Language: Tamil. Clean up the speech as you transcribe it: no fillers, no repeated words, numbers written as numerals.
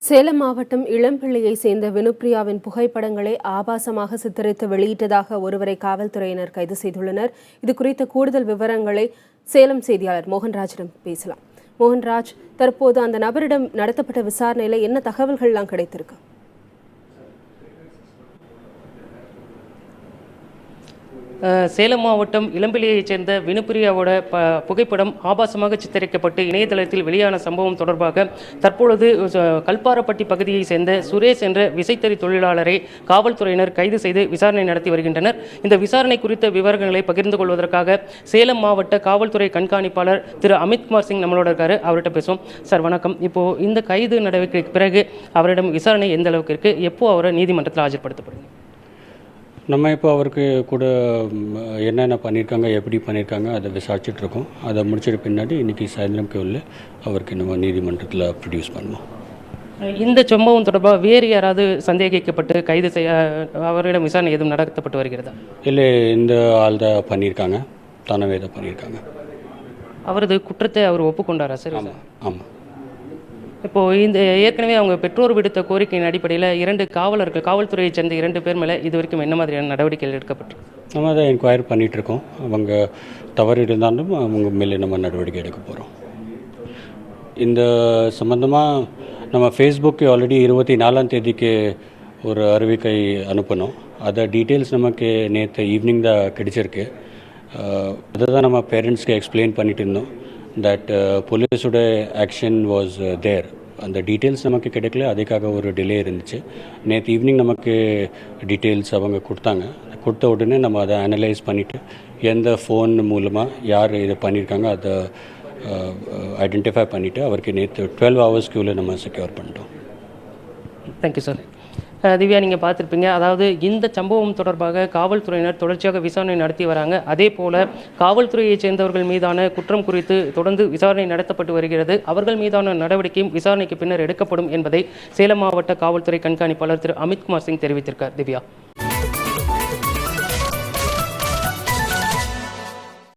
சேலம் மாவட்டம் இளம்பிள்ளையை சேர்ந்த வினுப்பிரியாவின் புகைப்படங்களை ஆபாசமாக சித்தரித்து வெளியிட்டதாக ஒருவரை காவல்துறையினர் கைது செய்துள்ளனர். இது குறித்த கூடுதல் விவரங்களை சேலம் செய்தியாளர் மோகன்ராஜிடம் பேசலாம். மோகன்ராஜ், தற்போது அந்த நபரிடம் நடத்தப்பட்ட விசாரணையில் என்ன தகவல்கள்லாம் கிடைத்திருக்கு? சேலம் மாவட்டம் இளம்பிள்ளையைச் சேர்ந்த வினுப்பிரியாவோட புகைப்படம் ஆபாசமாக சித்தரிக்கப்பட்டு இணையதளத்தில் வெளியான சம்பவம் தொடர்பாக தற்பொழுது கல்பாரப்பட்டி பகுதியைச் சேர்ந்த சுரேஷ் என்ற விசைத்தறி தொழிலாளரை காவல்துறையினர் கைது செய்து விசாரணை நடத்தி வருகின்றனர். இந்த விசாரணை குறித்த விவரங்களை பகிர்ந்து கொள்வதற்காக சேலம் மாவட்ட காவல்துறை கண்காணிப்பாளர் திரு அமித்குமார் சிங் நம்மளோட இருக்காரு. அவர்கிட்ட பேசுவோம். சார் வணக்கம். இப்போது இந்த கைது நடவடிக்கைக்கு பிறகு அவரிடம் விசாரணை எந்த அளவுக்கு இருக்குது, எப்போ அவரை நீதிமன்றத்தில் ஆஜர்படுத்தப்படுது? நம்ம இப்போ அவருக்கு கூட என்னென்ன பண்ணியிருக்காங்க, எப்படி பண்ணியிருக்காங்க அதை விசாரிச்சுட்ருக்கோம். அதை முடிச்சிட்ட பின்னாடி இன்றைக்கி சாயந்தரம்க்கு உள்ள அவருக்கு நம்ம நீதிமன்றத்தில் ப்ரொடியூஸ் பண்ணுவோம். இந்த சம்பவம் தொடர்பாக வேறு யாராவது சந்தேகிக்கப்பட்டு கைது செய்ய அவரிடம் விசாரணை எதுவும் நடத்தப்பட்டு வருகிறதா? இல்லை, இந்த ஆள் தான் பண்ணியிருக்காங்க, தானவே தான் பண்ணியிருக்காங்க. அவரது குற்றத்தை அவர் ஒப்புக்கொண்டாரா சார்? ஆமாம் ஆமாம். இப்போது இந்த ஏற்கனவே அவங்க பெற்றோர் விடுத்த கோரிக்கையின் அடிப்படையில் காவல்துறையைச் சேர்ந்த 2 பேர் மேலே இது வரைக்கும் என்ன மாதிரியான நடவடிக்கைகள் எடுக்கப்பட்டிருக்கு? நம்ம அதை என்கொயரி பண்ணிகிட்ருக்கோம். அவங்க தவறு இருந்தாலும் அவங்க மேலே நம்ம நடவடிக்கை எடுக்க போகிறோம். இந்த சம்மந்தமாக நம்ம ஃபேஸ்புக்கு ஆல்ரெடி 24ஆம் தேதிக்கு ஒரு அறிவிக்கை அனுப்பணும். அதை டீட்டெயில்ஸ் நமக்கு நேற்று ஈவினிங் தான் கிடைச்சிருக்கு. அதை தான் நம்ம பேரண்ட்ஸ்க்கு எக்ஸ்பிளைன் பண்ணிட்டு இருந்தோம். தட் போலீஸோட ஆக்ஷன் வாஸ் தேர். அந்த டீட்டெயில்ஸ் நமக்கு கிடைக்கல, அதுக்காக ஒரு டிலே இருந்துச்சு. நேற்று ஈவினிங் நமக்கு டீட்டெயில்ஸ் அவங்க கொடுத்த உடனே நம்ம அதை அனலைஸ் பண்ணிவிட்டு எந்த ஃபோன் மூலமாக யார் இதை பண்ணியிருக்காங்க அதை ஐடென்டிஃபை பண்ணிவிட்டு அவருக்கு நேற்று 12 ஹவர்ஸ்க்குள்ளே நம்ம செக்யூர் பண்ணிட்டோம். Thank you sir. திவ்யா, நீங்கள் பார்த்துருப்பீங்க, அதாவது இந்த சம்பவம் தொடர்பாக காவல்துறையினர் தொடர்ச்சியாக விசாரணை நடத்தி வராங்க. அதே போல் காவல்துறையைச் சேர்ந்தவர்கள் மீதான குற்றம் குறித்து தொடர்ந்து விசாரணை நடத்தப்பட்டு வருகிறது. அவர்கள் மீதான நடவடிக்கையும் விசாரணைக்கு பின்னர் எடுக்கப்படும் என்பதை சேலம் மாவட்ட காவல்துறை கண்காணிப்பாளர் திரு அமித்குமார் சிங் தெரிவித்திருக்கார். திவ்யா.